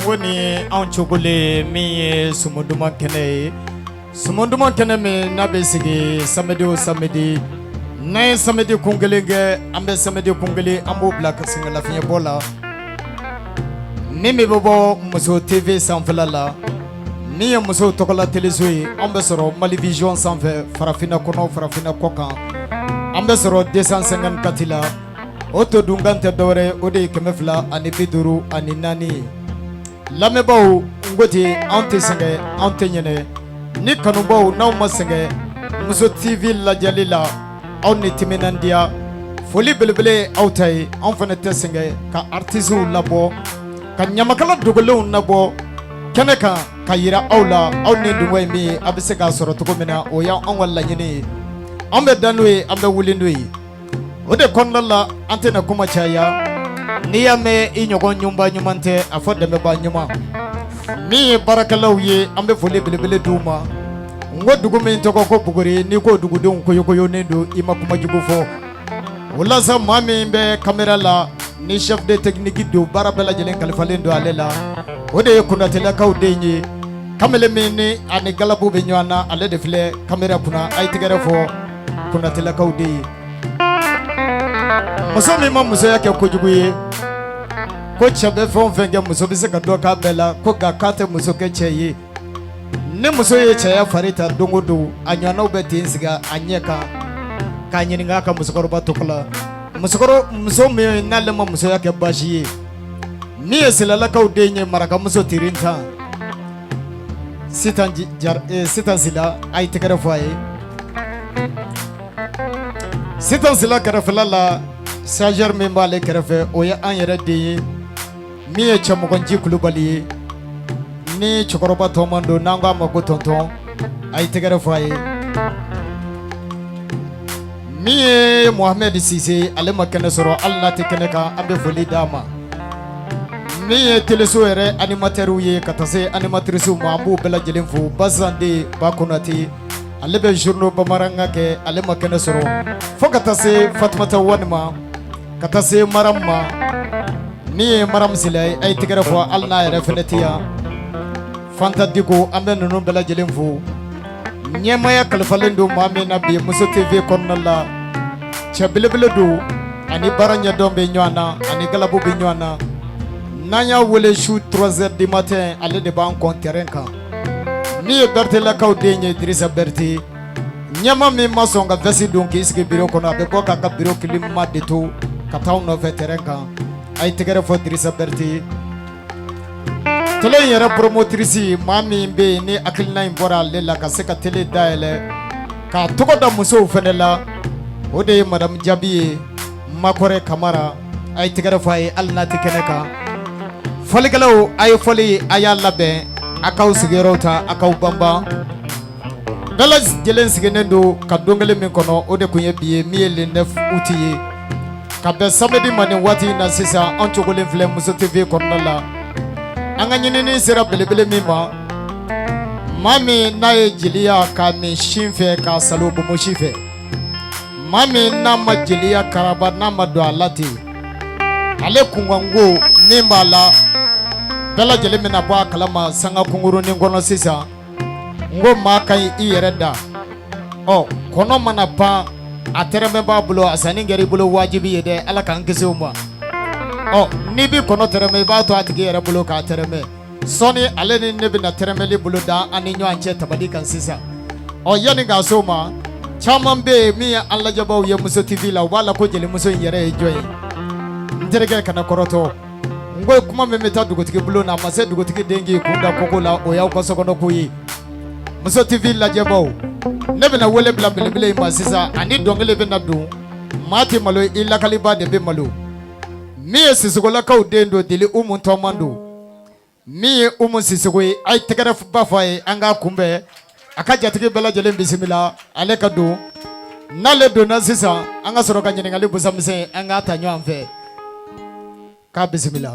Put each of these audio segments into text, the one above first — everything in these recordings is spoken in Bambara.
Woni anchogole mi sumunduma kene me na besigi samedi na samedi kungelenge ambe samedi kungeli ambo black singala finya bola ni me bobo muso TV sanflala ni muso tokola telezoi ambe soro Mali Vision sanfe farafina kono farafina koka ambe soro 250 katila oto dungante dore ode kemefla ani biduru ani nani lamebau ngoti ante senge ante nyene ni kanubau na umasenge muso TV la jalila on ni timenandia foli belebele autai on fenete senge ka artisu labo ka nyamakala dogolo nabo keneka kayira aula on ni duwe mi abisega soro tukomena oya on walla nyene ambe danwe ambe wulindwe ode kondala ante na kuma chaya niyame inyogo nyumba nyumante afode meba nyuma mi barakalaw ye ambe fole belebele duma ngodugo me ntoko ko bugori ni ko dugudo nko yo nendo ima kuma jugufo wala sa mami be camera la ni chef de technique do barabela jelen kalfalendo alela ode kuna tele kawdenyi kamele mini ani galabu be nyana ale de fle camera kuna ay tigere fo kuna tele kawdeyi muso mi ma muso yake kojuguye ko chabe fon fenge muso bise ka doka bela ko ga kate muso ke cheye ne muso ye chaya farita dongodo anyana ubeti insiga anyeka ka nyininga ka muso ko batokla muso mi nalema muso yake bashiye ni esilala ka udenye maraka muso tirinta sitan sila ay tekere foye sitan sila karafala Sajar membale kerefe oya anyere de miye chamugonji kulubali ni chokoroba tomando nanga mako tonton ay tegere foye miye Mohamed Sise ale makene soro alla tekene ka ambe foli dama miye teleso ere animateur uye katase animatrice mambu bela jelimfu bazande bakunati ale be journaux bamaranga ke ale makene soro fokatase Fatmata Wanma katase maramma ni maram silay ay tigara fo alna ya referetia fanta diko ambe nonu bela jelimfu nyema ya kalfalendo mame na bi muso TV konnala chabilebele do ani baranya dombe nywana ani galabu bi nywana nanya wole shoot 3h du matin aller de ban terrain ni berte la kawdenye Idrissa Berti nyama mi masonga vesi donc iske biro kono be boka ka biro kilima de to kataw no terrain ay tegere fo Idrissa Berti tele yera promotrice mami be ni akilna imbora lela ka seka tele daele ka togo da muso fenela ode madam Jabiye makore Kamara ay tegere fo ay alna tikeneka foligalo ay foli ayalla be akaw sigerota akaw bamba dalas jelen sigenendo ka dongale min kono ode kunye biye miele 9 août ka be samedi mani wati na sisa anchogole vle muso TV konnala anga nyinini sera belebele mima mami nae jilia ka mi shinfe ka salubu mushife mami na majilia karaba na madu alati ale kungwango nimbala dala jeli mina bwa kalama sanga kunguru ni ngono sisa ngo makai iyereda kono mana pa atereme ba bulo asani ngeri bulo wajibi yede ala kan kese umwa nibi kono tereme ba to atigi yere bulo ka tereme soni ale ni nebi na tereme li bulo da ani nyo anche tabadi kan sisa yani ga soma chaman be mi alla jabaw ye muso TV la wala ko jeli muso yere joy nterege kana koroto ngo kuma memeta dugotike bulo na mase dugotike dengi kunda kokola oya ko sokono kuyi muso TV la jabaw nebe na wole bla bele ma sisa ani dongele be na du mati malo illa kaliba de be malo mi sisigola ka udendo dili umuntu amando mi sisigo ay tegere ba fay anga kumbe akaja tike bela jele bismillah ale kadu n'ale donna sisan an ka sɔrɔ ka ɲininkali busamisɛn an k'a ta ɲɔgɔn fɛ k'a bisimila.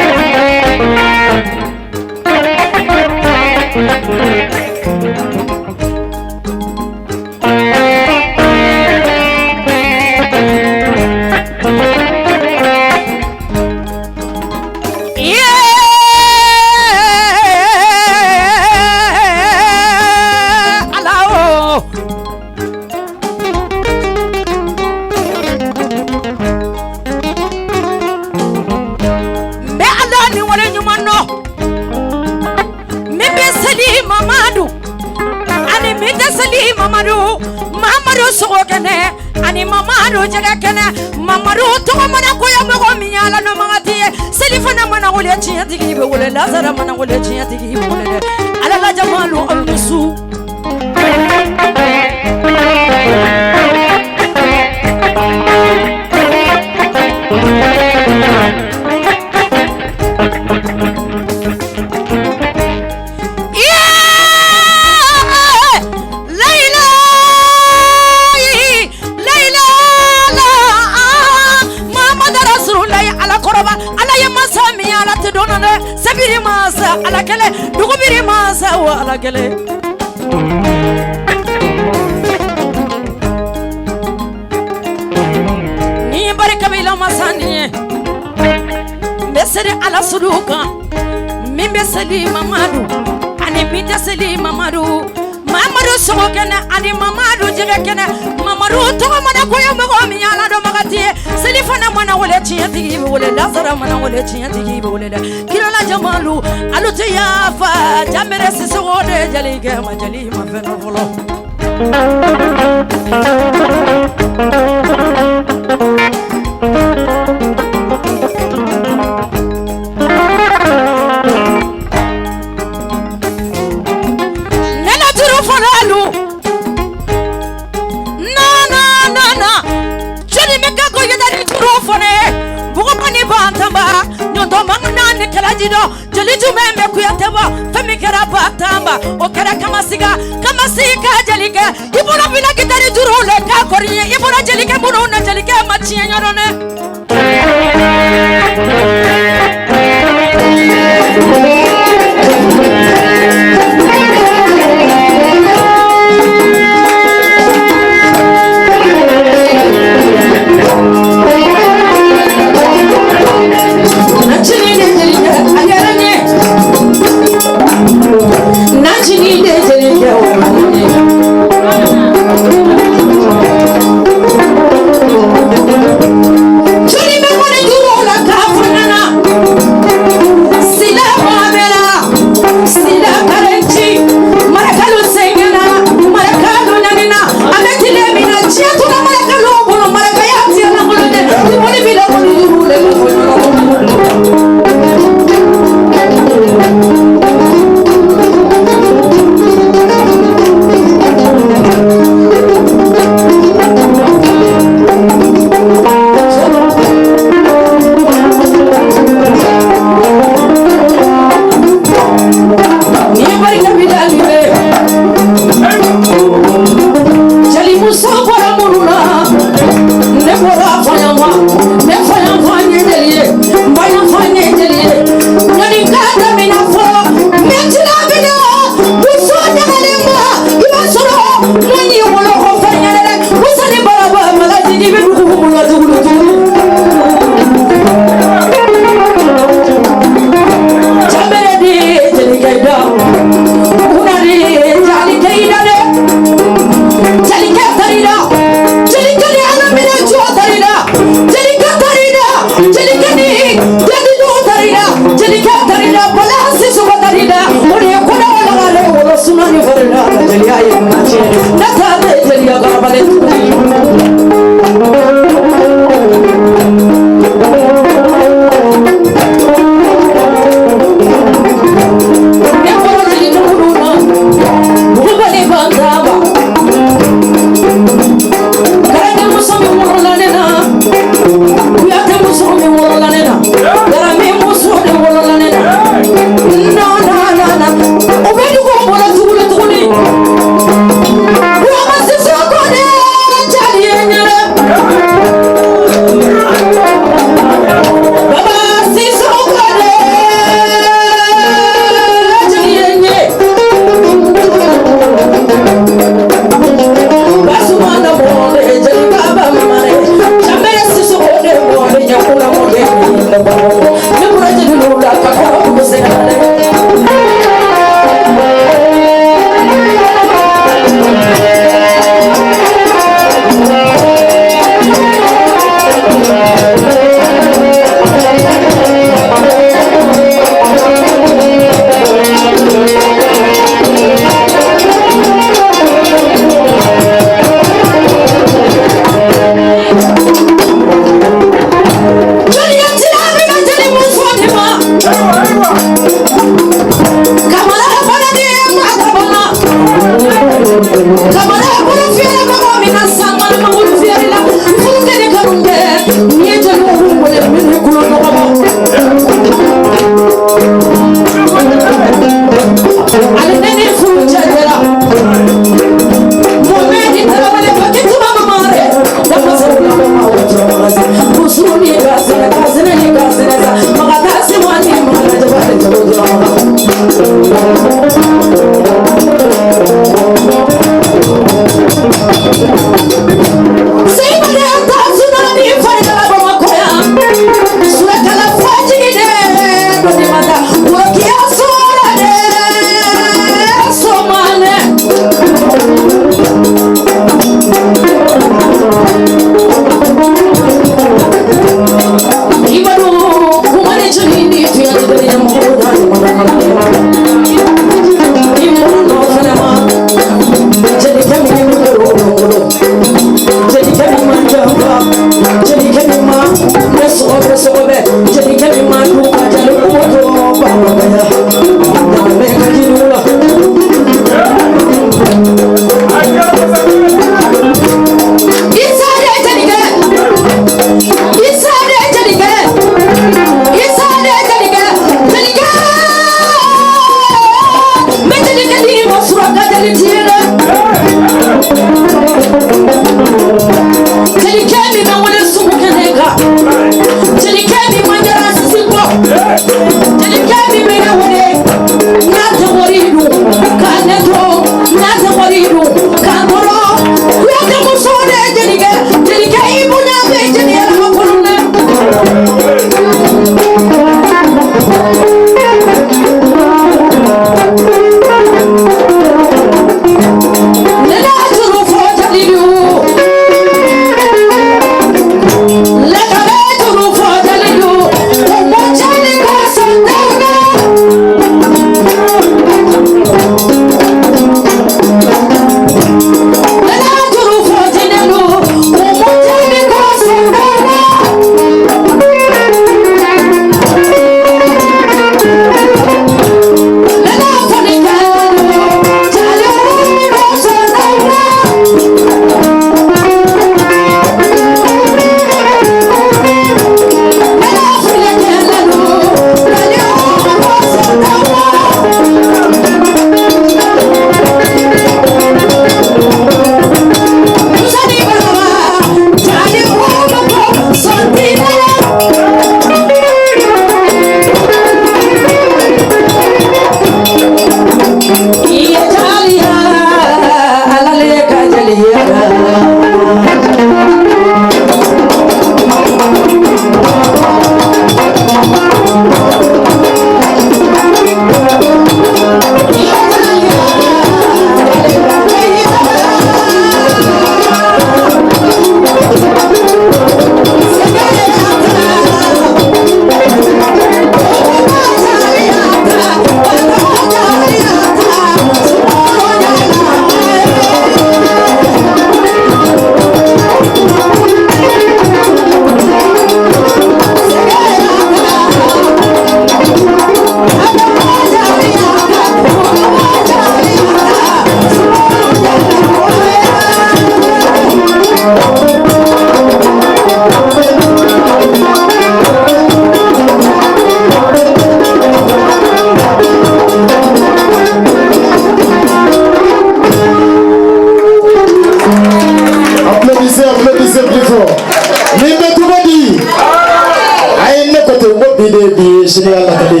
sini Allah kadi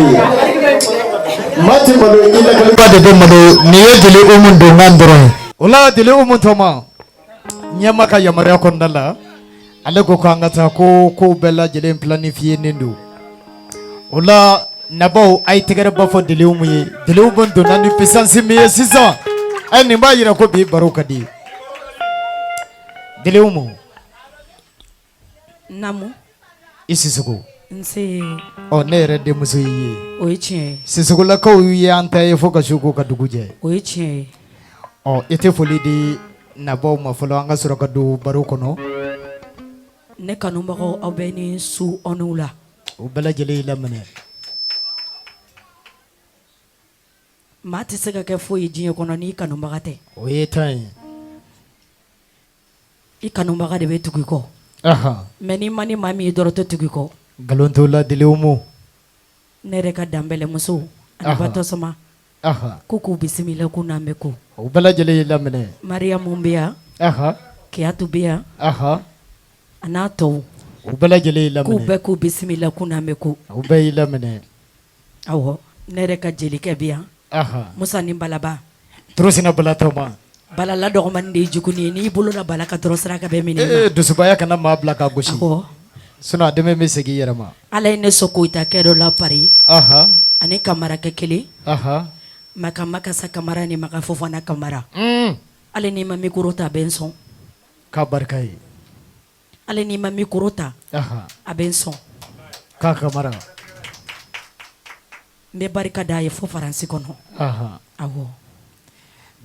mati malo ila kaliba de malo ni yedili umun do ngandoro wala dili umun toma nyama ka yamare ko ndala ale ko kangata ko bella jele planifier nindu wala nabo ay tigere ba fo dili umu do nani puissance mi 600 ay ni ba yira ko bi baruka di dili umu namu isisugo nse o nere de muso yi oiche sisugo la ko yi anta e fo ka shugo ka duguje oiche o ite foli di nabo ma folo anga sura ka du baruko no ne kanumbago abeni su onula o bela jele lamane mati sega ke fo yi kono ni kanumbagate o yetan I kanumbaga de betuko aha meni mani mami doroto tuko galonto la dileumu nere ka dambele muso anabato sama aha kuku bisimila kuna meku o bela jele lamane maria mumbia aha kiatu bia aha anato o bela jele lamane ku be ku bisimila kuna meku o be lamane awo nere ka jelike bia aha musa ni balaba trosina bala toma bala la dogoman de jukuni ni bulu la bala ka drosra ka be minima dusubaya kana ma bla ka goshi awo suna deme me segi yarama ala ne sokoita kedo la pari aha ani kamara ke kele aha maka sa kamara ni maka fofana kamara ale ni mami kurota benson ka barkai ale ni mami kurota aha a benson ka kamara me barika da ye fo faransi kono aha awo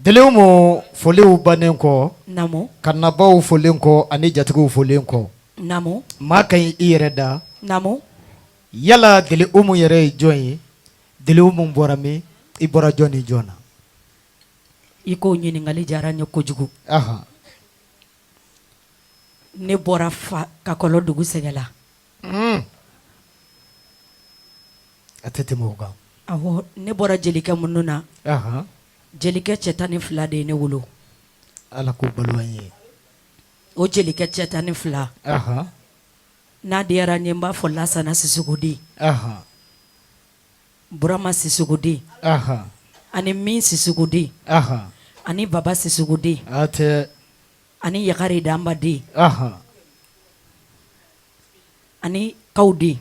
deleumo foliu banenko namo kanabaw folenko ani jatigu folenko namo ma kan I yɛrɛ da namo yala deli umu yɛrɛ ye jɔn ye deli umu bɔra min I bɔra jɔn ni jɔn na I ko ɲiningali jara n ye kojugu aha ne bɔra fa ka kɔlɔ dugu sɛgɛla a tɛ tɛmɛ o kan awɔ ne bɔra jelikɛ minnu na aha jelikɛ cɛ tan ni fila de ye ne wolo ala ko balo an ye o jelikɛ cɛ tan ni fila aha n'a diyara n ye n b'a fɔ lasana sisuguden aha burama sisuguden aha ani min sisuguden aha ani baba sisuguden a tɛ ani yakari damba den aha ani kaw den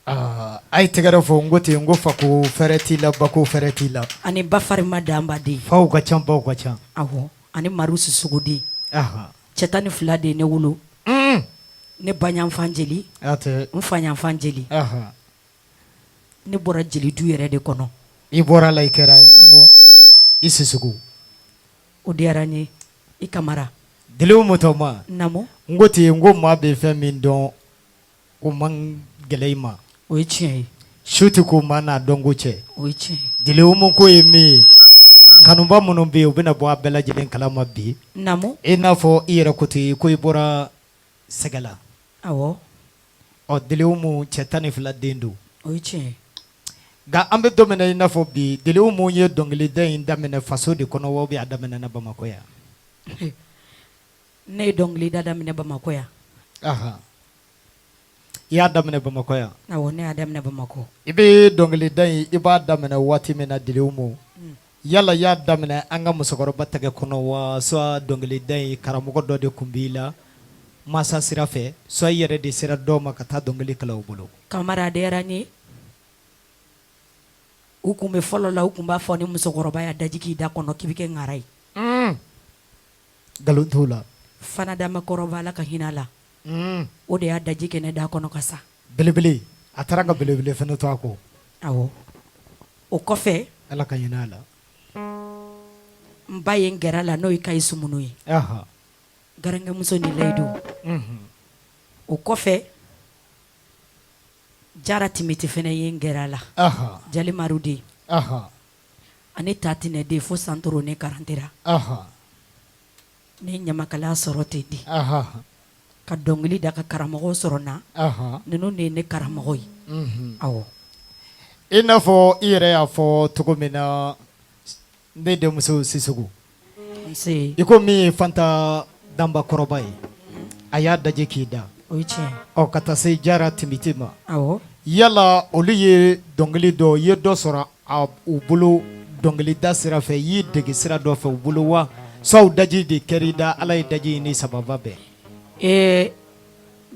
a ye tɛgɛrɛ fɔ n ko ten n ko fako fɛrɛ t'i la bako fɛrɛ t'i la ani bafarima damba den faw ka ca baw ka ca awɔ ani maru sisuguden aha cɛ tan ni fila de ye ne wolo ne baɲanfan jeli a tɛ n faɲanfan jeli aha ne bɔra jeli du yɛrɛ de kɔnɔ I bɔra la I kɛra ye awɔ I sisugu o diyara n ye I kamara deliw mutɔma namo n ko ten n ko maa bɛ fɛn min dɔn o man gɛlɛ I ma o ye tiɲɛ ye su tɛ ko maa n'a dɔn ko cɛ o ye tiɲɛ ye deliw mu ko ye min ye kanuba minnu bɛ yen u bɛna bɔ a bɛɛ lajɛlen kalama bi namo I n'a fɔ I yɛrɛ ko ten ko I bɔra sɛgɛ la awɔ ɔ deliw mu cɛ 12 den don o ye tiɲɛ ye nka an bɛ don min na I n'a fɔ bi deliw mu ye dɔnkilida in daminɛ faso de kɔnɔ wa a daminɛ na Bamakɔ yan ne ye dɔnkilida daminɛ Bamakɔ yan aha I y'a daminɛ Bamakɔ yan awɔ ne y'a daminɛ Bamakɔ I bɛ dɔnkilida in I b'a daminɛ waati min na deliw mu yala I y'a daminɛ an ka musokɔrɔba tɛgɛ kɔnɔ wa soit dɔnkilida in karamɔgɔ dɔ de tun b'i la masa sira fɛ soit I yɛrɛ de sera dɔw ma ka taa dɔnkili kala u bolo kamara a diyara n ye u kun bɛ fɔlɔ la u kun b'a fɔ ni musokɔrɔba y'a daji k'i da kɔnɔ k'i bɛ kɛ ŋara ye nkalon t'o la fana damakɔrɔba Ala ka hinɛ a la o de y'a daji kɛ ne da kɔnɔ ka sa belebele a taara ka belebele fɛnɛ to a kɔ awɔ o kɔfɛ Ala ka hinɛ a la n ba ye n gɛrɛ a la n'o ye Kayi Sumunu ye aha garankɛmuso ni layidu o kɔfɛ Jara Timiti fɛnɛ ye n gɛrɛ a la aha Jalimaru den aha ani Tatinɛ den fo Santoro ne karantera aha ne ye ɲamakala sɔrɔ ten de aha ka dɔnkili da ka karamɔgɔw sɔrɔ n na aha ninnu de ye ne karamɔgɔ ye awɔ I n'a fɔ I yɛrɛ y'a fɔ cogo min na ne denmuso Sisugu nse I ko min ye Fanta Danba kɔrɔba ye a y'a daje k'i da o ye tiɲɛ ɔ ka taa se Jara Timiti ma awɔ yala olu ye dɔnkili dɔ ye dɔ sɔrɔ u bolo dɔnkilida sira fɛ y'i dege sira dɔ fɛ u bolo wa saw daji de kɛr'i da ala ye daji ni sababa bɛɛ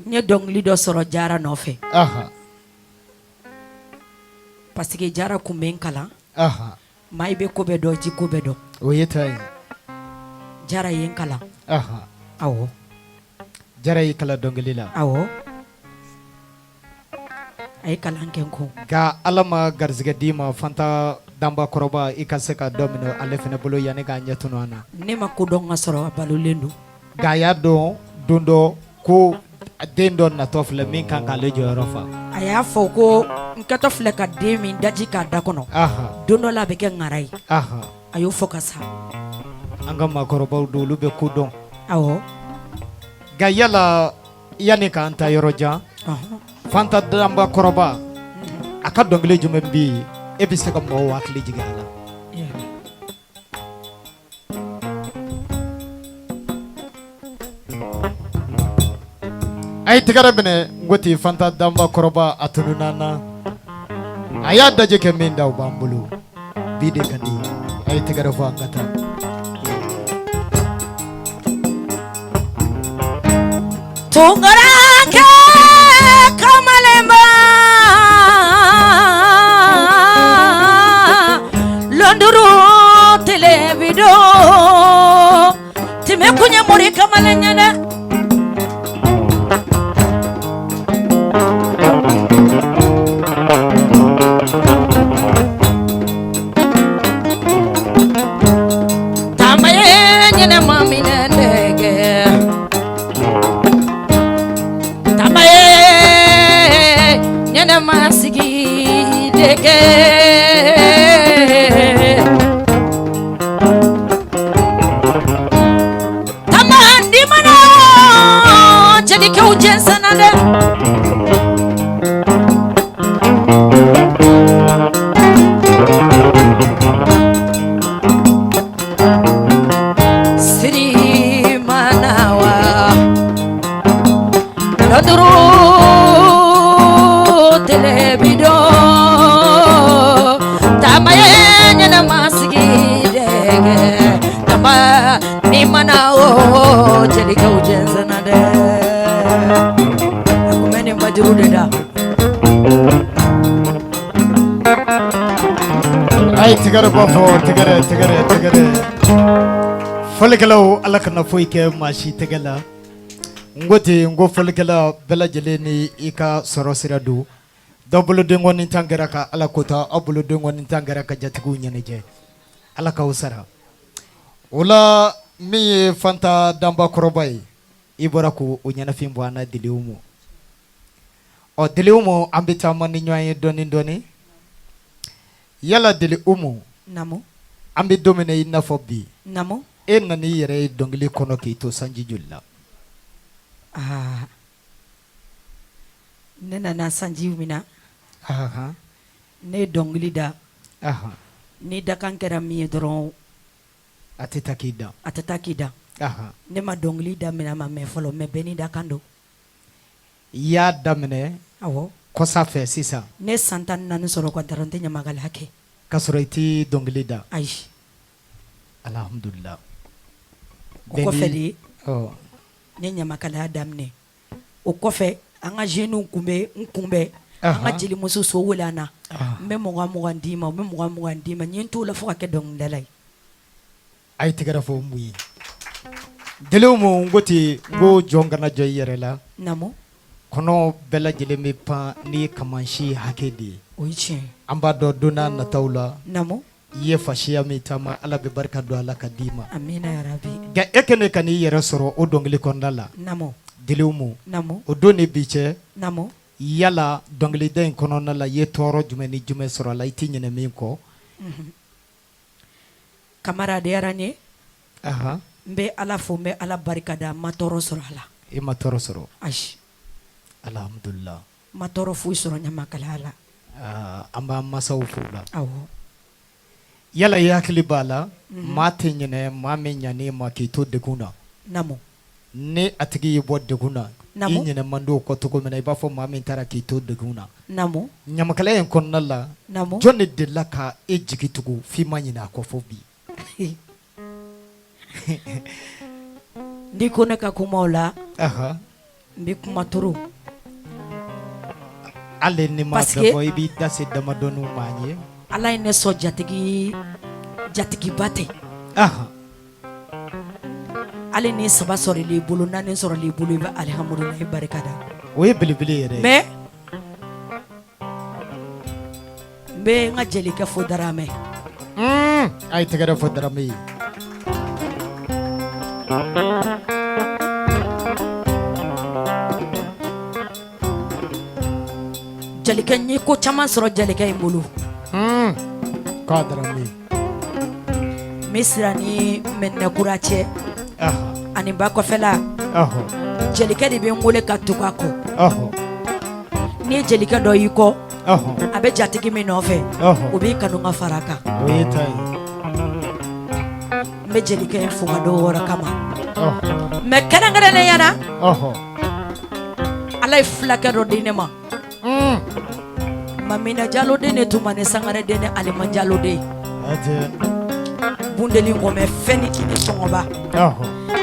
n ye dɔnkili dɔ sɔrɔ Jara nɔfɛ parce que Jara kun bɛ n kalan maa i bɛ ko bɛɛ dɔn i ti ko bɛɛ dɔn o ye ta ye Jara ye n kalan awɔ Jara y'i kalan dɔnkili la awɔ a ye kalan kɛ n kun nka ala ma garizigɛ d'i ma Fanta Danba kɔrɔba i ka se ka dɔ minɛ ale fana bolo yanni k'a ɲɛ tunu an na ne ma ko dɔn ka sɔrɔ a balolen don nka a y'a dɔn don dɔ ko den dɔ natɔ filɛ min kan k'ale jɔyɔrɔ fa a y'a fɔ ko n kɛtɔ filɛ ka den min daji k'a da kɔnɔ don dɔ la a bɛ kɛ ŋara ye a y'o fɔ ka sa an ka maakɔrɔbaw don olu bɛ ko dɔn awɔ nka yala yanni k'an ta yɔrɔ jan Fanta Danba kɔrɔba a ka dɔnkili jumɛn bɛ yen e bɛ se ka mɔgɔw hakili jigin a la a ye tigɛrɛ minɛ n ko ten Fanta Danba kɔrɔba a tununa na a y'a daje kɛ min da o b'an bolo bi de ka di a ye tigɛrɛ fɔ an ka taa Tungaranke kamalemba Londuru televido Time kunya muri kamalenya Tamaye nyene mami nendege Nyana masigi deke Tamandi mana jadi kau jensan ada Sri manawa Londuru televido tamaye nyana masigi dege tama ni mana o jadi kau jensen ada aku mainin baju deda ay tigare bofo tigare folikelaw ala kana foyi kɛ maa si tɛgɛ la ngoti ngo folikela bela jeleni ika sɔrɔ sira do dɔ bolo den kɔni tan kɛra ka ala kota aw bolo den kɔni tan kɛra ka jatigiw ɲɛnajɛ ala k'aw sara o la min ye Fanta Danba kɔrɔba ye i bɔra ko o ɲɛnafin bɔ an na Dili Umu Dili Umu an bɛ taama ni ɲɔgɔn ye dɔɔni dɔɔni yala Dili Umu namo an bɛ don min na i n'a fɔ bi namo e nana i yɛrɛ ye dɔnkili kɔnɔ k'i to sanji joli la ne nana sanji min na ne ye dɔnkili da ni dakan kɛra min ye dɔrɔn a tɛ taa k'i da a tɛ taa k'i da ne ma dɔnkili daminɛ ma mɛn fɔlɔ mɛ bɛɛ ni dakan don i y'a daminɛ awɔ kɔsa fɛ sisan ne san 14 sɔrɔ ka daran tɛ ɲamakala kɛ k'a sɔrɔ i tɛ dɔnkili da ayi alhamdulillah o kɔfɛ de ne ɲamakalaya daminɛ o kɔfɛ an ka jeunes kunbɛ an ka jelimuso so wele an na n bɛ 20 d'i ma u bɛ 20 d'i ma n ye n t'o la fo ka kɛ dɔnkilidala ye a ye tigɛrɛ fɔ mun ye Dili Umu n ko ten n ko jɔn kana jɔ i yɛrɛ la namo kɔnɔ bɛɛ lajɛlen bɛ pan ni kamansi hakɛ de ye o ye tiɲɛ an b'a dɔn don n'a nataw la namo i ye fasiya min taama ala bɛ barika don a la ka d'i ma amina yarabi nka e kɛlen ka n'i yɛrɛ sɔrɔ o dɔnkili kɔnɔna la namo Dili Umu namo o don ni bi cɛ namo yala dɔnkilida in kɔnɔna la i ye tɔɔrɔ jumɛn ni jumɛn sɔrɔ a la i tɛ ɲinɛ min kɔ kamaradeyara n ye n bɛ ala fo n bɛ ala barika da n ma tɔɔrɔ sɔrɔ a la i ma tɔɔrɔ sɔrɔ ayi alhamdulillah n ma tɔɔrɔ foyi sɔrɔ ɲamakalaya la an b'an masaw fo la awɔ yala i hakili b'a la maa tɛ ɲinɛ maa min ɲan'i ma k'i to degun na namo ni a tigi y'i bɔ degun na i ɲinɛman don o kɔ cogo min na i b'a fɔ maa min taara k'i to degun na ɲamakalaya in kɔnɔna la jɔn de delila ka e jigi tugu f'i ma ɲinɛ a kɔ fɔ bi n'i ko ne ka kumaw la n bɛ kuma turu hali ni ma bɛɛ fɔ i b'i da se damadɔniw ma an ye Ala ye ne sɔn jatigiba tɛ hali ni 3 sɔrɔl'i bolo 4 sɔrɔl'i bolo i bɛ alihamudulilahi barika da o ye belebele yɛrɛ ye mais n bɛ n ka jelikɛ fo Daramɛ a ye tɛgɛrɛ fɔ Daramɛ ye jelikɛ n ye ko caman sɔrɔ jelikɛ in bolo k'a Daramɛ n bɛ sira ni Mɛnɛkura cɛ ani ba kɔfɛla jelikɛ de bɛ n wele ka tugu a kɔ ni ye jelikɛ dɔ y'i kɔ a bɛ jatigi min nɔfɛ o b'i kanu ka fara a kan o ye ta ye n bɛ jelikɛ in fo ka dɔw wɔɔrɔ kama mais kɛrɛnkɛrɛnnenya la Ala ye fulakɛ dɔ di ne ma Mamina Jalo den ne tuma ne Sangare den ne Alima Jalo den bundeli ngomɛ fɛn ni kini sɔngɔba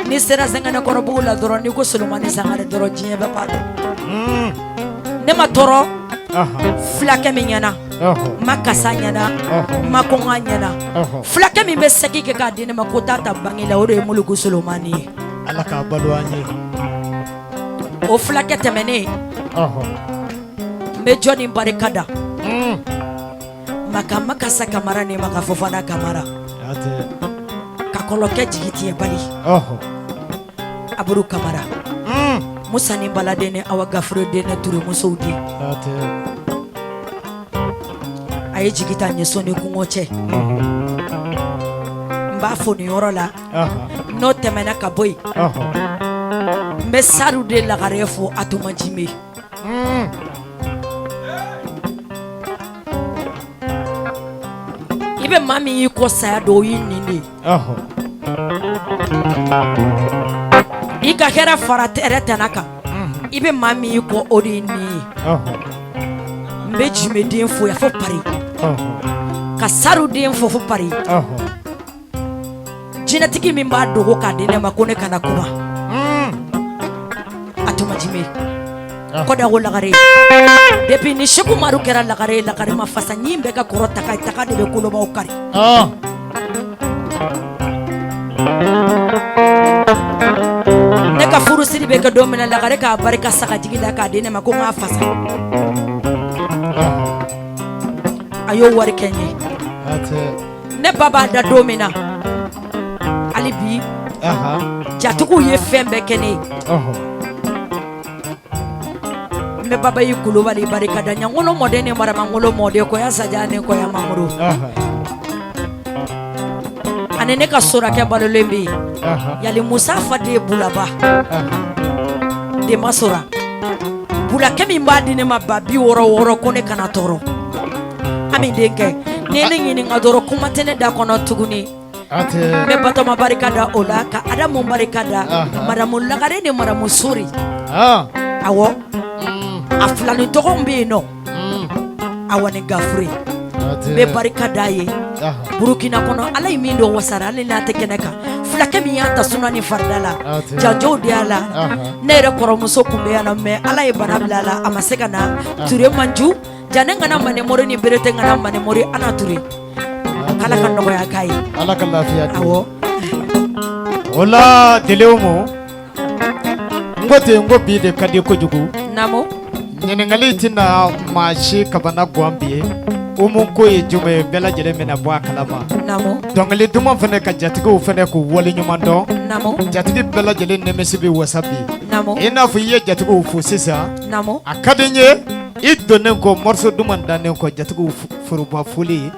ni sera Zɛngɛnɛ kɔrɔbugu la dɔrɔn ni ko Solomani Sangare dɔrɔn diɲɛ bɛɛ b'a dɔn ne ma tɔɔrɔ fulakɛ min ɲɛna ma kasa ɲɛna ma kɔngɔ ɲɛna fulakɛ min bɛ sɛki kɛ k'a di ne ma ko taa ta bange la o de ye Muluku Solomani ye Ala k'a balo an ye o fulakɛ tɛmɛnen n bɛ jɔni barika da maka Makasa Kamara ni maka Fofana Kamara ka kɔlɔkɛ jigi tiɲɛ bali Aburu Kamara Musa ni Baladen ni Awa Gafure den ni Ture musow den a ye jigi ta ɲɛsɔn ni kungo cɛ n b'a fo nin yɔrɔ la n'o tɛmɛna ka bɔ yen n bɛ Sadu de Lagare fo Atuma Jime i bɛ maa min y'i kɔ saya dɔw y'i nin de i ka hɛrɛ fara hɛrɛ tɛna kan i bɛ maa min y'i kɔ o de ye nin ye n bɛ Jime den fo yan fo Pari ka Sadu den fo fo Pari jinɛtigi min b'a dogo k'a di ne ma ko ne kana kuma Atuma Jime Koda wo Lagare depuis ni Seku Umaru kɛra Lagare ma fasa ɲin bɛ ka kɔrɔ taga de bɛ kolobaw kari ne ka furusiri bɛ kɛ don min na Lagare k'a barika sagajigi la k'a di ne ma ko n k'a fasa a y'o wari kɛ n ye ne ba b'a da don min na hali bi jatigiw ye fɛn bɛɛ kɛ ne ye n bɛ Baba yi Kulubali barika da Ɲangolo mɔden ni Maramangolo mɔden Koya Saja ni Koya Mamuru ani ne ka sorakɛ balolen bɛ yen yali Musa Fade Bulaba Denba Sora Bulakɛ min b'a di ne ma ba 66 ko ne kana tɔɔrɔ Ami denkɛ ni ne ɲininka dɔrɔn kuma tɛ ne da kɔnɔ tuguni n bɛ Batɔma barika da o la ka Adamu barika da Madamu Lagare ni Madamu Sori awɔ a filani tɔgɔw bɛ yen nɔ Awa ni Gafure n bɛ barika da ye Burukina kɔnɔ Ala ye min dɔn wasara hali n'a tɛ kɛnɛ kan fulakɛ min y'a ta suna ni farida la janjow de y'a la ne yɛrɛ kɔrɔmuso tun bɛ yan nɔ mais Ala ye bana bila a la a ma se ka na Ture Manju Jane ngana Manemori ni Berete ngana Manemori Ana Ture Ala ka nɔgɔya k'a ye Ala ka lafiya di awɔ o la Telew mo n ko ten n ko bi de ka di kojugu namo ɲininkali tɛna maa si kabana gan bi ye o mun ko ye jumɛn ye bɛɛ lajɛlen bɛna bɔ a kalama dɔnkili duman fana ka jatigiw fana k'u waleɲuman dɔn jatigi bɛɛ lajɛlen nimisi bɛ wasa bi i n'a fɔ i ye jatigiw fo sisan a ka di n ye i donnen kɔ morceau duman dannen kɔ jatigiw foroba foli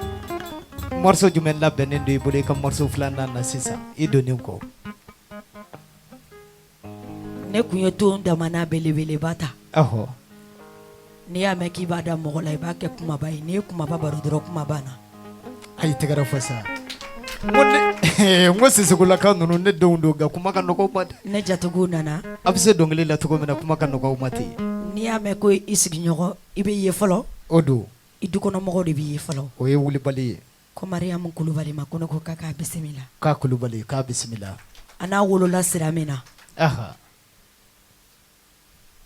morceau jumɛn labɛnnen don i bolo i ka morceau 2nan na sisan i donnen kɔ ne kun ye ton damana belebeleba ta n'i y'a mɛn k'i b'a da mɔgɔ la i b'a kɛ kumaba ye n'i ye kumaba baro dɔrɔn kumaba na a y'i tɛgɛrɛ fɔ sa Ngo sisugula ka nunu ne denw don ga kuma ka nɔgɔ ba dɛ. Ne jatigiw nana. A bɛ se dɔnkili la cogo min na kuma ka nɔgɔ u ma ten. N'i y'a mɛn ko i sigiɲɔgɔn i bɛ ye fɔlɔ. O don. I dukɔnɔmɔgɔw de b'i ye fɔlɔ. O ye wulibali ye. Ko Mariyamu Kulubali ma ko ne ko k'a bisimila. K'a Kulubali k'a bisimila. A n'a wolola sira min na. Aha.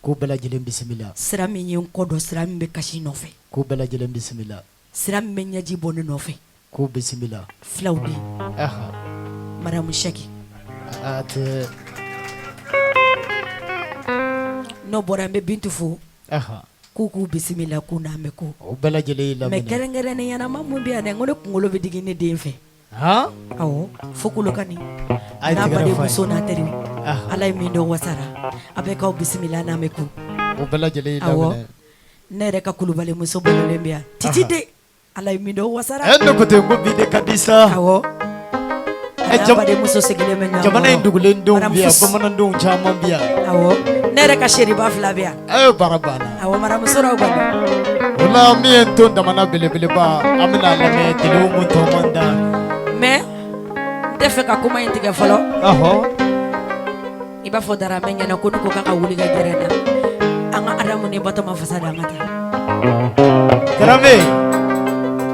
Ko bɛɛ lajɛlen bisimila. Sira min ye n kɔ dɔn sira min bɛ kasi nɔfɛ. Ko bɛɛ lajɛlen bisimila. Sira min bɛ ɲɛji bɔ ne nɔfɛ. Ko bisimila. Filaw de. Aha. Mariyamu Sɛki. A tɛ. N'o bɔra n bɛ Bintu fo. Aha. K'u k'u bisimila k'u n'a mɛn ko. O bɛɛ lajɛlen y'i laminɛ. Mais kɛrɛnkɛrɛnnen ɲɛnama mun bɛ yan dɛ n ko ne kunkolo bɛ digi ne den fɛ. Han. Awɔ fo Kolokani. A ye n'a tigɛrɛ baden f'a ye. muso n'a teriw. Aha. Ala ye min dɔn wasara. A bɛ k'aw bisimila n'a mɛn ko. O bɛɛ lajɛlen y'i Awɔ. laminɛ. Ne yɛrɛ ka Kulubali muso balolen bɛ yan. Titi de. Ala ye min dɔn wasara. Ne ko ten ko bi de ka di sa. Awɔ. A n'a baden muso sigilen bɛ ɲɔgɔn kɔrɔ. Jamana in dugulen denw Madame bi yan, Fus. bamanandenw caman bi yan. Awɔ. Ne yɛrɛ ka seriba fila bɛ yan. A ye baara banna. Awɔ maramuso dɔw kɔni. O la min ye n to damana belebeleba an bɛna lamɛn jeliw mun tɔ man da. Mais n tɛ fɛ ka kuma in tigɛ fɔlɔ. I b'a fɔ Daramɛ ɲɛna ko ne ko k'a ka wuli ka gɛrɛ n na. An ka Adamu ni Batɔma fasa da an ka taa. Daramɛ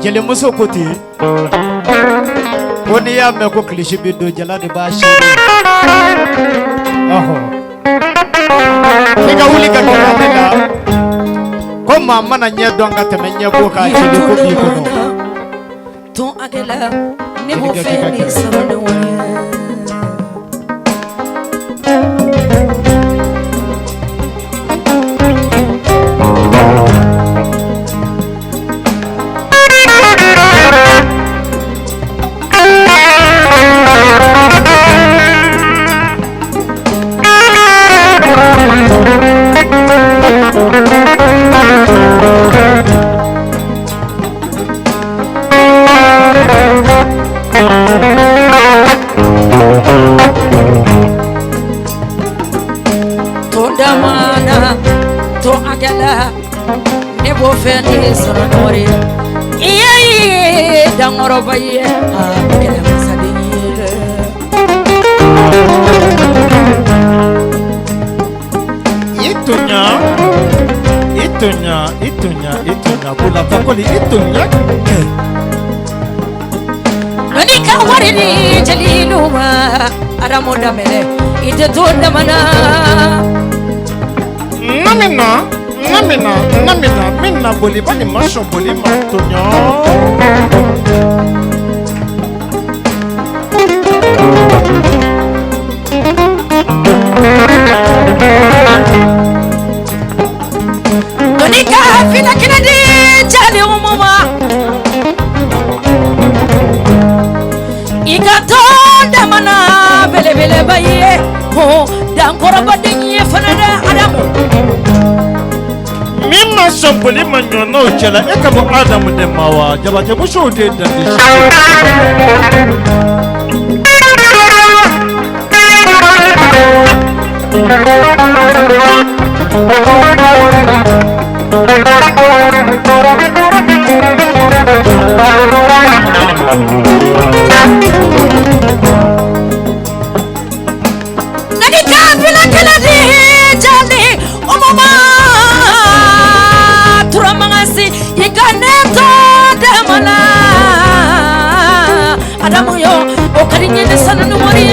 jelimuso ko ten ko n'i y'a mɛn ko kilisi bɛ don jala de b'a seri. K'i ka wuli ka gɛrɛ ne la ko maa mana ɲɛ dɔn ka tɛmɛ ɲɛko k'a jeli ko b'i kɔnɔ. Ton akɛla ne b'o fɛ ni sɔrɔ ne wale. Dangoroba ye kɛlɛ masaden ye itonya kula fakoli itonya nani ka wari ni jalilu ma Adamu damele ite to damana namina minna boli bani masho boli matonya nani ka fina kina di jali umuma ikato damana bele bele baye ho dankoro badenye fanada Adamu mimma samboli manyono chela ekabo Adamu de mawa jabate busho de dandi nani ka fina kina di jali umuma turamangasi ikaneto damana Adamu yo okarinye de sananu mori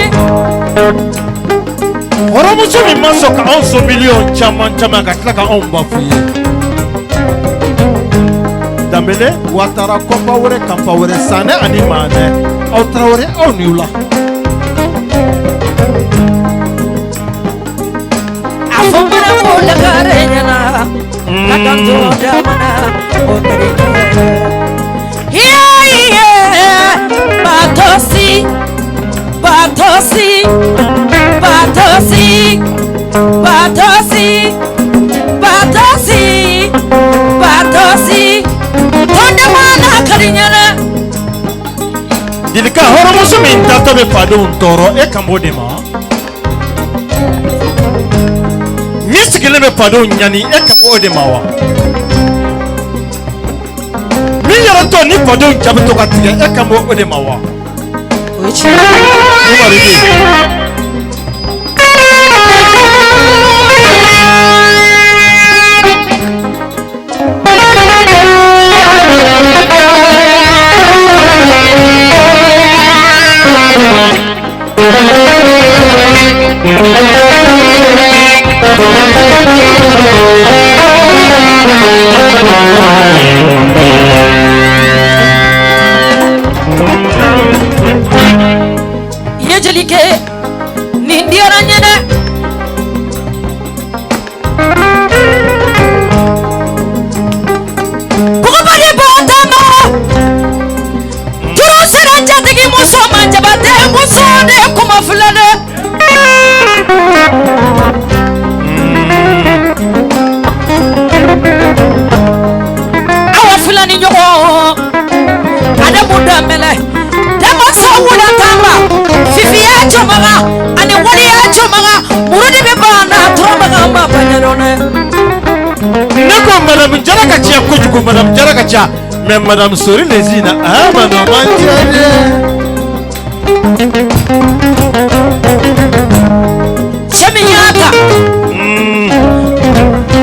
horomuso mi maso ka onso million chaman ka tlaka on bafuye dambele watara kompa wore kampa wore sane ani mane au trawore au niula afomara mola karenyana kakanto damana okarinye hiye batosi tonde mana karinyana dilika horomuso mi tato be padon toro e kambode ma misigile be padon nyani e kambode ma wa mi yoro to ni padon jabto ka tiya e kambode ma wa ye jeli ke nin diyara n ye dɛ bugubali bɔntama turu sera jatigi muso ma jabate muso de kuma fila dɛ awa fila ni ɲɔgɔn adamu danbɛlɛ damasa wula tamba fifiya jɔmaga ani waliya jɔmaga muru de bɛ banna turamaga ma baɲɛdɔnɛ ne ko madame jara ka ca kojugu madame jara ka ca mais madame sori lezina ah madame man ca dɛ cɛ min y'a ta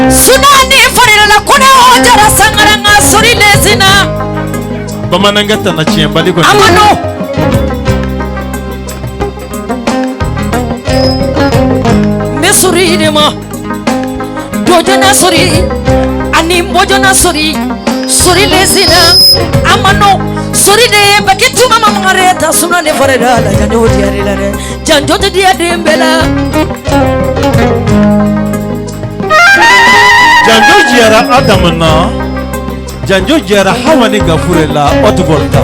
sunani farirala kone o jara sangara nka sori lezina bamanankɛ tana tiɲɛ bali kɔni amano me sori de ma dojana sori ani mojana sori sori lezina amano sori de bakitu mama mareta suna ne farida la janjo diari la de janjo dia dembela janjo jara adamana janjo jara hawani gafurela otvolta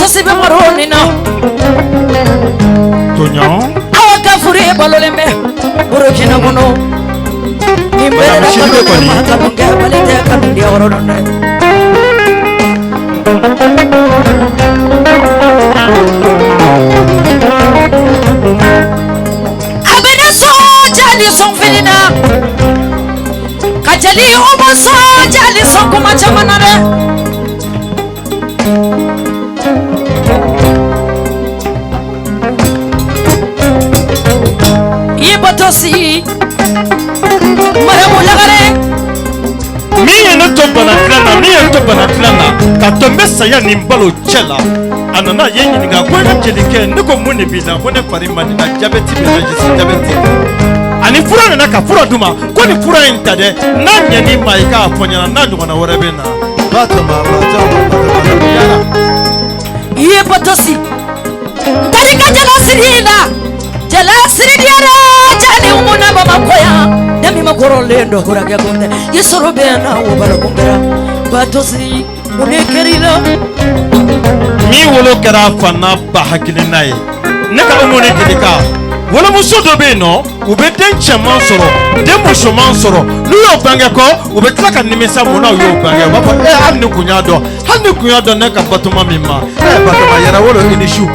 sibe maronina Tonya awa gafure balolembe burukina mono nimbere na mata bunga balite kanundi awronne abena so jali son filina kajali omo so jali son kuma chamanare si maramu lagare mi ye ne to bana tilana ka tombe saya ni mbalo cela anana ye ɲininka ko ne jelikɛ ne ko mun de b'i la ko ne fari man di na jabɛti bɛ na jisi jabɛti ani fura nana ka fura d'u ma ko ni fura in ta dɛ n'a ɲɛn'i ma i k'a fɔ ɲɛna n'a ɲɔgɔnna wɛrɛ bɛ na Batoma yala i ye bato si ntari ka jala siri la jala siri diara jani umuna baba koya demi makoro lendo kurage kunde yisoro bena wobalo kumbera batosi unekerila mi wolo kɛra fana ba hakilina ye ne ka umune delika wolo muso dɔ bɛ yen nɔ u bɛ den cɛman sɔrɔ den musoman sɔrɔ n'u y'o bange kɔ u bɛ tila ka nimisa mun na u y'o bange u b'a fɔ hali ni kun y'a dɔn ne ka Batoma min ma Batoma yɛrɛ wolo i ni su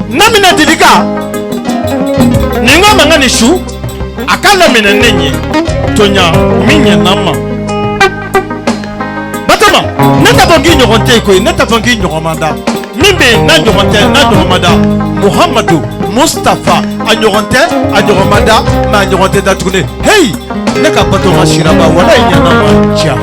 namina delika ni n ka mankan ni su a ka laminɛ ne ɲɛ Tonya min ɲɛna ma Batoma ne t'a fɔ k'i ɲɔgɔn tɛ koyi ne t'a fɔ k'i ɲɔgɔn ma da min bɛ yen n'a ɲɔgɔn tɛ n'a ɲɔgɔn ma da Muhamadu Mustafa a ɲɔgɔn tɛ a ɲɔgɔn ma da mais a ɲɔgɔn tɛ da tuguni hey ne ka Batoma siraba wala i ɲɛna ma diya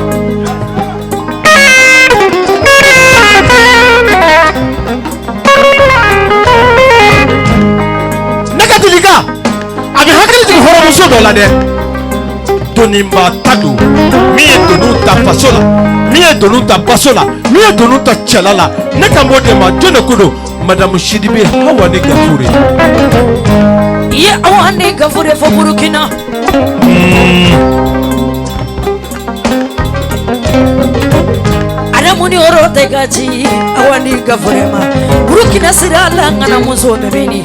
ne ka delika a bɛ hakili jigin hɔrɔnmuso dɔ la dɛ Tonimba Tado, Mie Donuta Pasola, Mie Donuta Pasola, Mie Donuta Chalala, Nakamodema, Jonokudo, Madame Shidibe, Hawane Gafuri. Yeah, Hawane Gafuri for Burkina. Adamuni oro tegachi, Hawane Gafurema, Burkina Sirala, Anamuso Beni.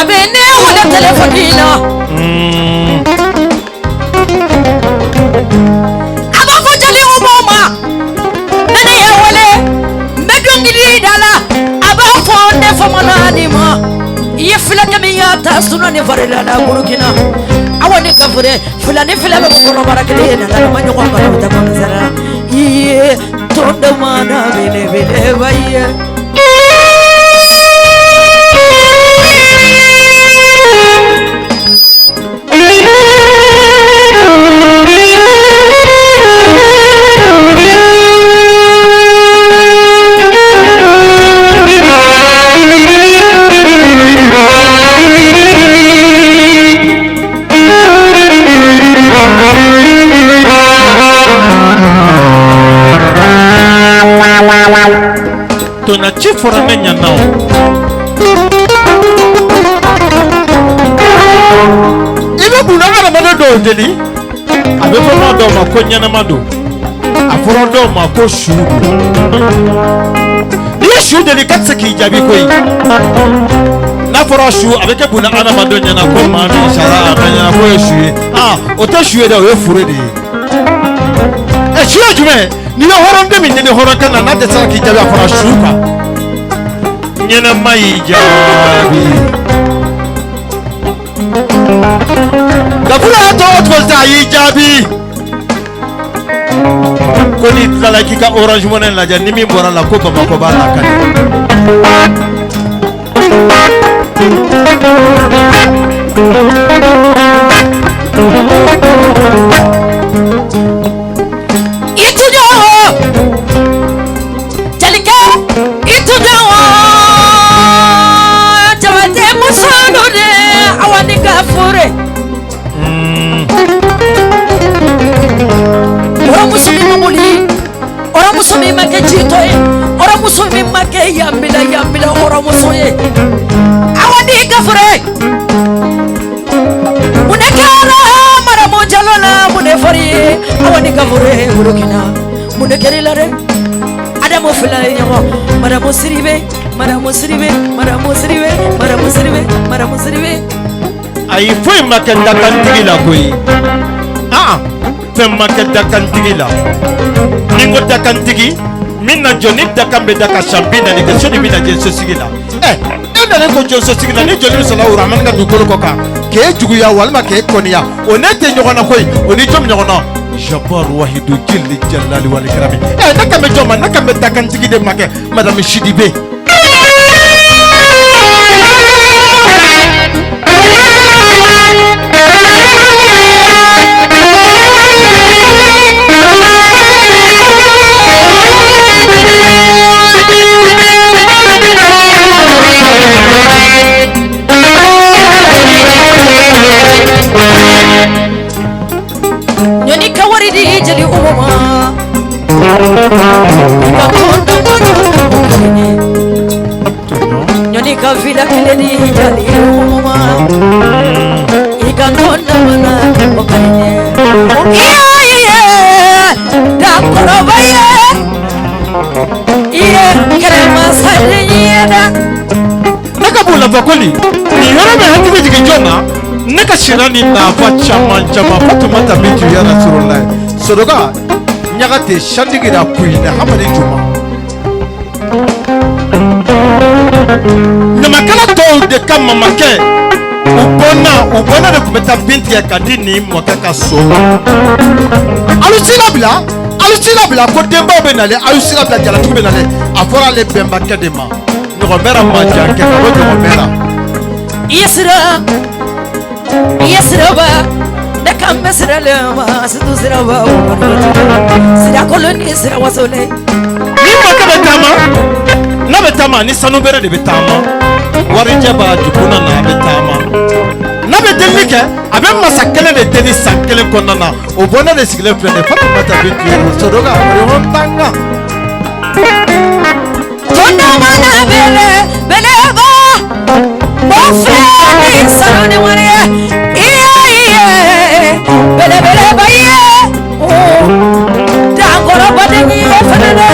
Abene wala telefonina. Aba ko jali umoma. Nene ya wale medungiri dala. Aba fonde fomanani ma. Ye fila kamiyata sunani farila na Burkina. Awani kafure fulani fila be kono barakele na na manyo kwa kwa tabanzara. Ye tonda mana bele bele baye. Tona chifora nenya nao. Ibe bunagara mado deli. Abe fama do makonya na mado. Aforo do mako shudu. Ni shudu deli katsaki jabi koi. Na foro shu abeke buna ana mado nyana ko mami shara abanya ko shuye. Ah, ota shuye da we fure de. Shuye jume. Ni no horonde min ni horonka na na tsa ki jabi aforo shuka. Nyana mai jabi. Gafura to otwalta yi jabi. Koni tsala kika orange monen la jani mi bora la ko baba ko bala kan. Itu jawa. Jalika itu jawa. Jawa temu sono de awani gafure. Ora musumi mamuli. Ora musumi make chitoe. Ora musumi make yambila ora musoye. Awani gafure. Munekara mara mojalola munefori. Awani gafure Burkina. Munekeri lare. Adamu filai nyamo. Mara musiribe. Ayi foi makenda kantigi la koi. Ah, fe makenda kantigi la. Ningo dakantigi, minna joni dakambe daka shambina ni kesoni mina jenso sigila. Enda ne ko jenso sigila ni joni sala uraman ka dukolo koka. Ke jugu ya walma ke konia. Onete nyogona koi, oni jom nyogona. Jabbar wahidu jilli jalali wal ikrami. Nakame joma nakame dakantigi de make Madame Shidibe. Jali umuma Nyoni ka vila kiledi jali umuma Ikakona mana okane Da korobaye Kerema saliyeda Nakabula vakoli ni yorome hatibi jikijona Neka shirani na fa chama Fatumata bintu ya Rasulullah Sodoga nyagate shandigira kuina hamani juma Namakala to de kama make ubona de kumeta binti ya kadini mwakaka so Alusila bila ko demba benale alusila bila jala tuku benale afora le bemba kedema Nyogomera manja ke ko nyogomera Yesra ba da kam mesra le ma sidu sira ba sira koloni sira wasole ni makaba tama na betama ni sanubere de betama warije ba jukuna na betama n'a bɛ delili kɛ a bɛ masa kelen de deli san kelen kɔnɔna na o bɔnɛ de sigilen filɛ nin ye Fatumata bɛ tuye muso dɔ ka ɲɔgɔn tanga. Tondamana bele beleba bofe ni saloni wariye iye bele bele baye o dangoro badeni ofenana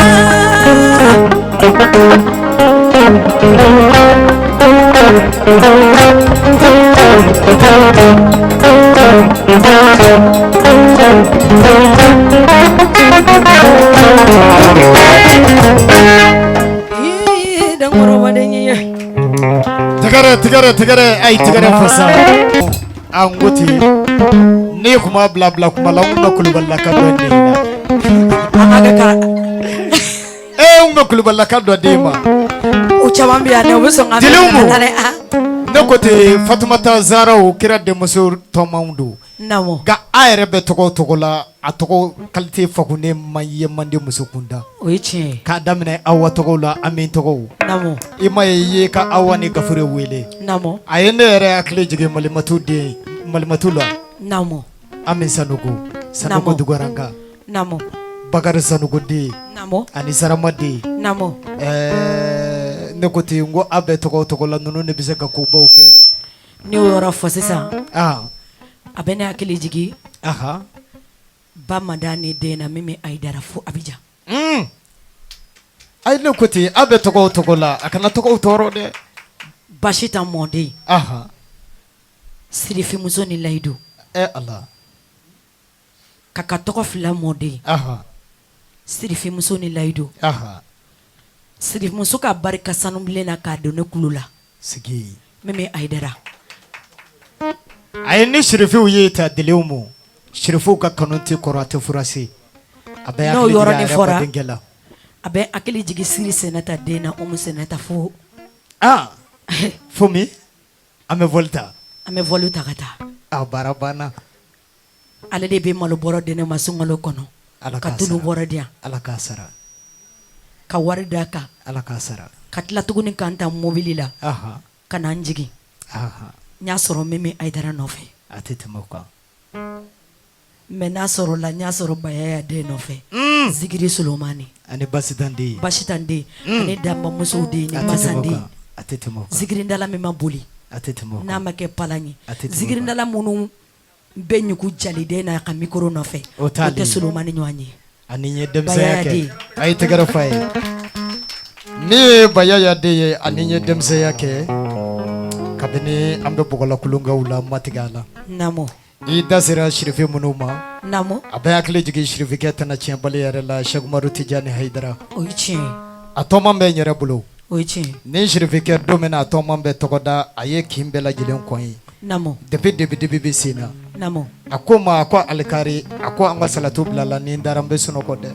tigare ay tigare fasa anguti ne kuma bla bla kuma la umma kuluballa ka do ne amaga ka umma kuluballa ka do de ma o chabambia ne obuso ngame ne kote Fatumata Zara o kira de muso tomandu namo ga ayre be togo la a togo kalite fakune maye mande muso kunda o yichi ka damine awa togo la amin togo namo ima ye ka awa ni gafure wele namo ayende ere akle jige malimatu la namo amin sanugo dugoranga namo bagar sanugo de namo ani sarama de namo ne kote ngo abe togo la nunu ne bise ka ko bawke ni yoro fo sisa abene akili jigi aha ba madani de na mimi aidara fu abija ay ne kote abe togo la akana togo toro de bashita monde aha sirifi musoni laidu Allah kaka togo fila monde aha sirifi musoni laidu aha sirifi musuka barika sanu bilena ka done kulula sigi mimi aidara ayni shirifu yeta dileumu shirifu ka kanunti korate furasi abe no yoro ni fora dingela abe akili jigi siri senata dena senata fu fumi ame volta kata barabana ale de be malo boro dene masungalo kono ka tulu boro dia ala kasara ka wari daka ala kasara katla tuguni kanta mobili la aha kana njigi aha nya soro mimi aidara nofe atete moka mena soro la nya soro baya de nofe zigiri Sulomani ani bashitande ani damba musudi ni masandi atete moka zigiri ndala mema boli atete moka na make palangi zigiri ndala munu benyuku jalide na ka mikoro nofe ote Sulomani nyanyi ani nye demsa yake ay tegara fay ni bayaya de ani nye demsa yake kabini ambe bogola kulunga ula matigala namo ida sira shirifi munuma namo abe akle jigi shirifi ketana chembale yare la Shagmaru Tijani Haidara oichi atoma mbe nyere bulo oichi ni shirifi ke domena atoma mbe tokoda aye kimbela jilen koyi namo debi sina namo akoma akwa alikari akwa anga salatu blala ni ndarambe sunoko de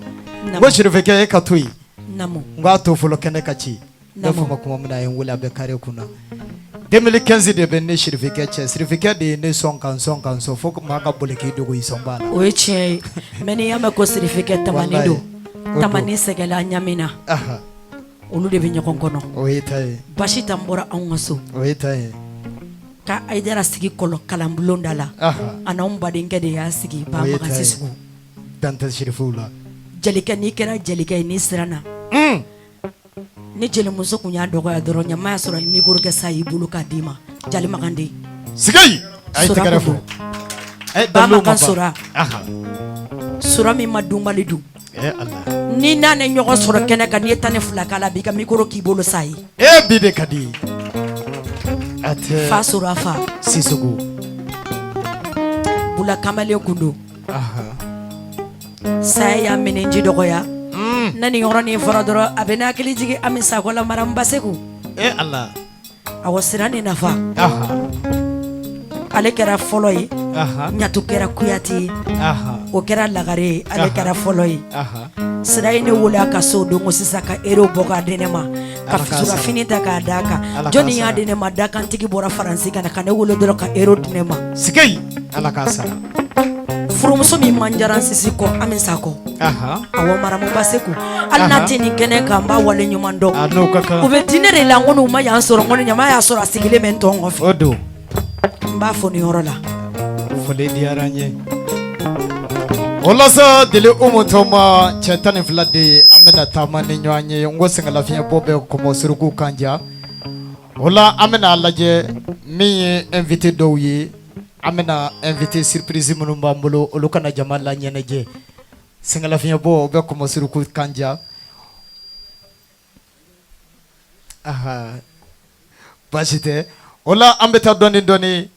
ngo shirifi ke katui namo ngato fulo kene kachi namo makuma mna yengula be kare kuna 2015 de ben shirifikia de ne son kanso foko maka boleki dogo isombala oichi meni yama ko shirifikia tamanido tamani segala nyamina aha olu de binyo konkono oitaye bashi tambora anwaso oitaye ka aidara sigi kolo kalambulondala ana umbadinge de ya sigi ba makasisiku danta shirifula jalika ni kera jalika ni sirana ni jeli muso kunya dogo ya doro nya maya sura mikuru ke sayi bulu ka dima jali makandi sigai ay tagarafu ay dalu ma sura sura mi madumba lidu Allah ni nane nyogo sura kene ka ni tane fula kala bi ka mikuru ki bulu sayi bide kadi ate fa sura fa sisugu bula kamale kundu sayi ya menenji dogo ya nani yorani faradoro abena akili jigi amisa kola marambaseku Allah awasirani nafa ale kera foloi nyatu kera kuyati o kera lagare ale kera foloi sirai ne wula ka so dongo sisaka ero boka denema ka fisura finita ka daka joni ya denema daka ntiki bora faransi kana kane wulo dolo ka ero denema sikai ala kasara furumuso mi manjaran sisiko amisa ko awo maramu baseku alnati ni kene kamba wale nyumando ube dinere la ngonu ma ya soro ngonu nyama ya soro asigile mentongo fe odo b'a fɔ ni yɔrɔ la foli diyara n ye o la sa Dili Umu Toma cɛ 12 de an bɛna taama ni ɲɔgɔn ye n ko sɛgɛnlafiɲɛ bɔ bɛ kɔmɔ suruku kan ja o la an bɛna lajɛ min ye invité dɔw ye an bɛna invité surprise minnu b'an bolo olu kana jama la ɲɛnajɛ sɛgɛnlafiɲɛ bɔ o bɛ kɔmɔ suruku kan ja aha baasi tɛ o la an bɛ taa dɔɔni dɔɔni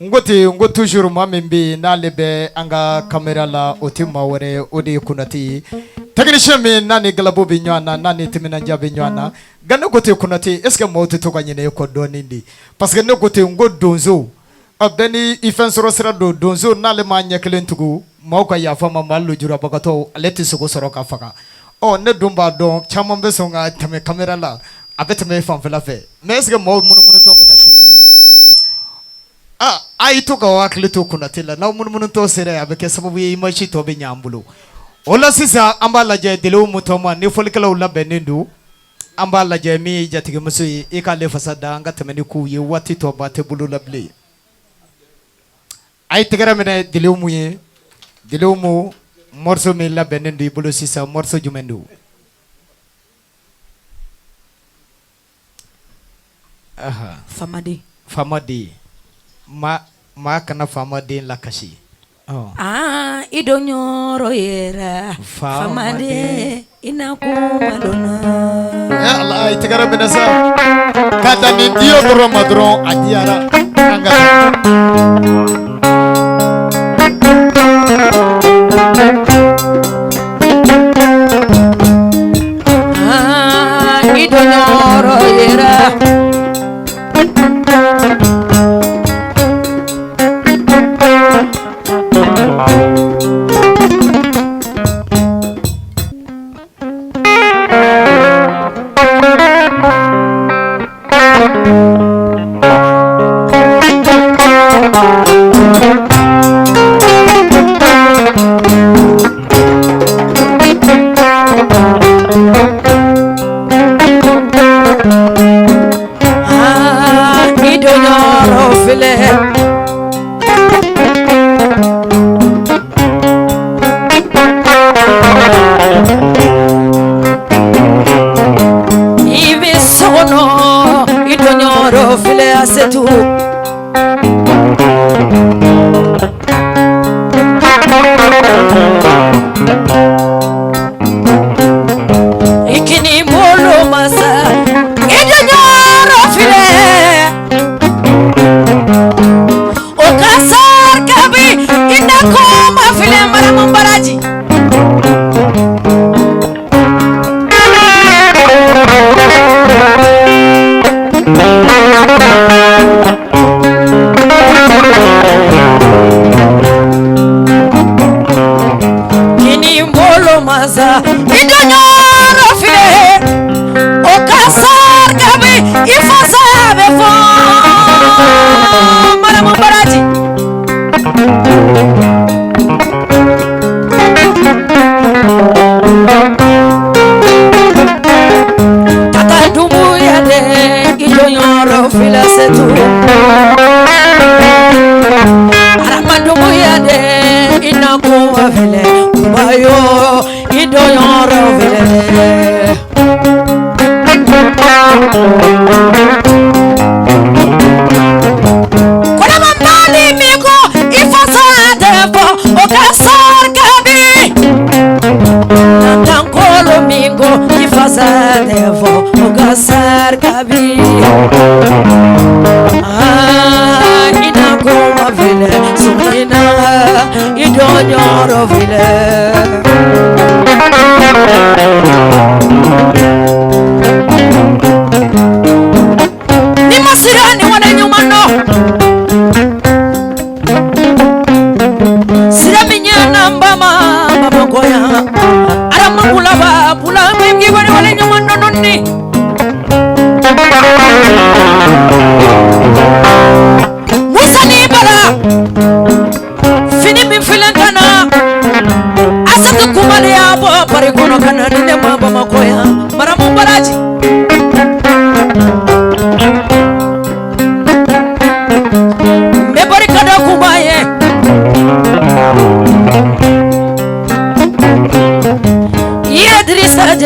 n ko toujours maa min bɛ yen n'ale bɛ an ka caméra la o tɛ maa wɛrɛ ye o de ye Konate ye technicien min n'a ni galabo bɛ ɲɔgɔn na n'a ni timinandiya bɛ ɲɔgɔn na nka ne ko ten Konate est ce que maaw tɛ to ka ɲinɛ e kɔ dɔɔni de parce que ne ko ten n ko donso bɛɛ ni i fɛn sɔrɔ sira don donso n'ale m'a ɲɛ kelen tugu maaw ka yafa ma maa lujurabagatɔw ale tɛ sogo sɔrɔ ka faga ne dun b'a dɔn caman bɛ sɔn ka tɛmɛ caméra la a bɛ tɛmɛ fanfɛla fɛ mais est ce que maaw munumunutɔ bɛ ka se a y'i to ka hakili to Konate la n'aw munumunutɔ sera yen a bɛ kɛ sababu ye image tɔ bɛ ɲɛ an bolo o la sisan an b'a lajɛ Dili Umu Toma ni fɔlikɛlaw labɛnnen don an b'a lajɛ min ye jatigimuso ye i k'ale fasa da an ka tɛmɛ ni kow ye waati tɔ ba tɛ bolo la bilen a ye tɛgɛrɛ minɛ Dili Umu ye Dili Umu morceau min labɛnnen don i bolo sisan morceau jumɛn don Famaden maa kana Famaden lakasi i dɔ ɲɔrɔ yera Famaden i na kuma dɔnna Allah a ye tɛgɛrɛ minɛ sa k'a da nin diyo dɔrɔn ma dɔrɔn a diyara an ka i dɔ ɲɔrɔ yera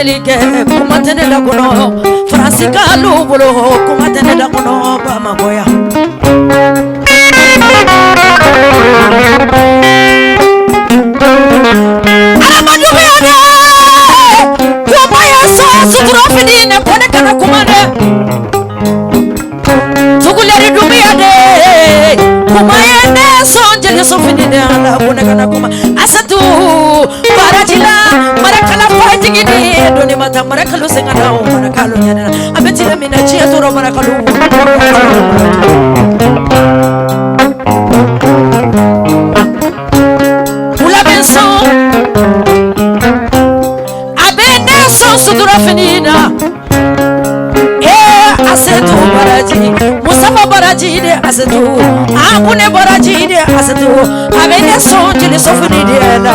jelikɛ kuma tɛ ne da kɔnɔ faransi k'alu bolo kuma tɛ ne da kɔnɔ Bamakɔ yan. Alamadu bɛ yan dɛ kuma ye sɔn sutura fini ne ko ne kana kuma dɛ Tuguleri dun bɛ yan dɛ kuma ye ne sɔn jeliso fini ne ala ko ne kana kuma Asatu barajila marakala fajigi ni doni mata marakalu sengana o marakalu nyana abetile mina chia toro marakalu Ula benso abene so sudura finina Asetu baraji Mustafa baraji de asetu Abune baraji de asetu Abene sonjili sofini de la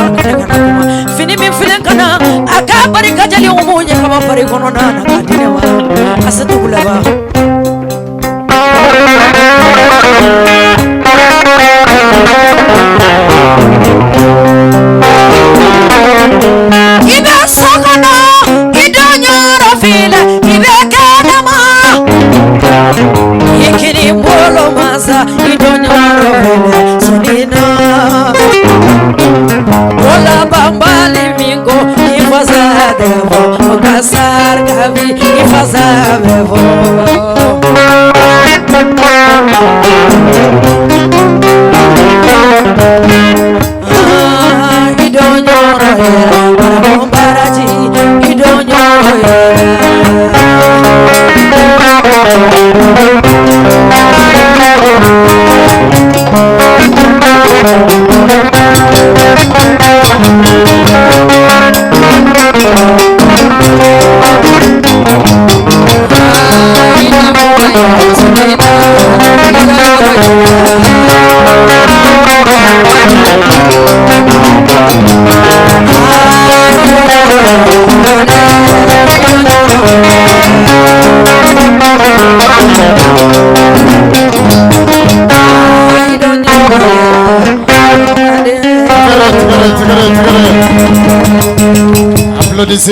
Fini min filin kana Akabari kajali umunye kama pari kono na Nakadine wa Asetu kulaba Ibe sakana Ido nyoro file Ibe kadama Yekini mbolo masa idonyoro hele sonina Ola bambali mingo ifaza devo Okasar gavi ifaza bevo Idonyoro hele Baraji idonyoro hele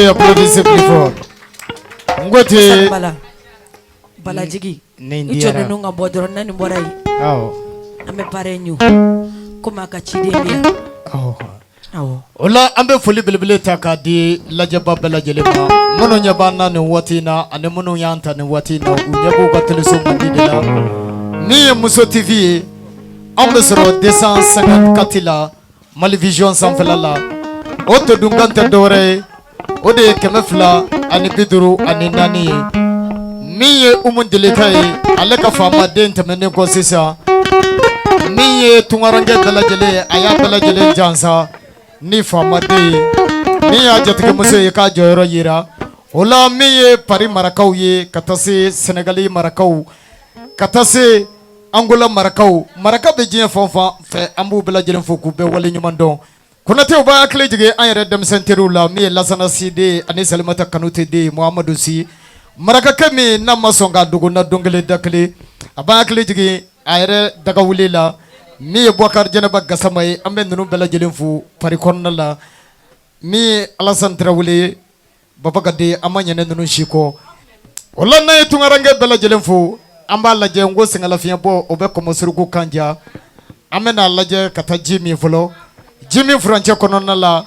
Applaudissez plus fort. Ngote Balajigi Icho nunga bodoro nani mborai Ame parenyu Kuma kachidemia Ola ambe foli belebele taka di lajaba bela jelema Mono nyabana ni watina ane mono yanta ni watina Unyabu kwa teleso mandidela Niye Muso TV Ambe soro 254 la Mali Vision sanfilala Oto dungante dore Ode kemefla ani biduru ani nani Miye umundelekaye Aleka fama den temene kwa sisa Miye tungarange belajele Aya belajele jansa Ni fama de Miye ajatike muse yeka joyoro yira Ola miye pari marakau ye Katase Senegali marakau Katase Angola marakau Maraka bejiye fonfa Fe ambu belajele mfuku be wale nyumandon Kunate uba akile jige ayere demsenteru la miye Lasana Side Ani Salimata Kanute de Muhammadu Si Maraka kemi na masonga dugu na dongele dakle Aba akile jige ayere daga wuli la Miye Bouakar Janaba Gassamaye Ambe nunu bela jelimfu parikonna la Miye Alassane Traoré Baba Gade amanyane nunu shiko Ola na tungarange bela jelimfu Amba laje ngo singala fiabo obe komosurugu kanja Amena laje kata Jimmy Volo Jimmy Franche konona la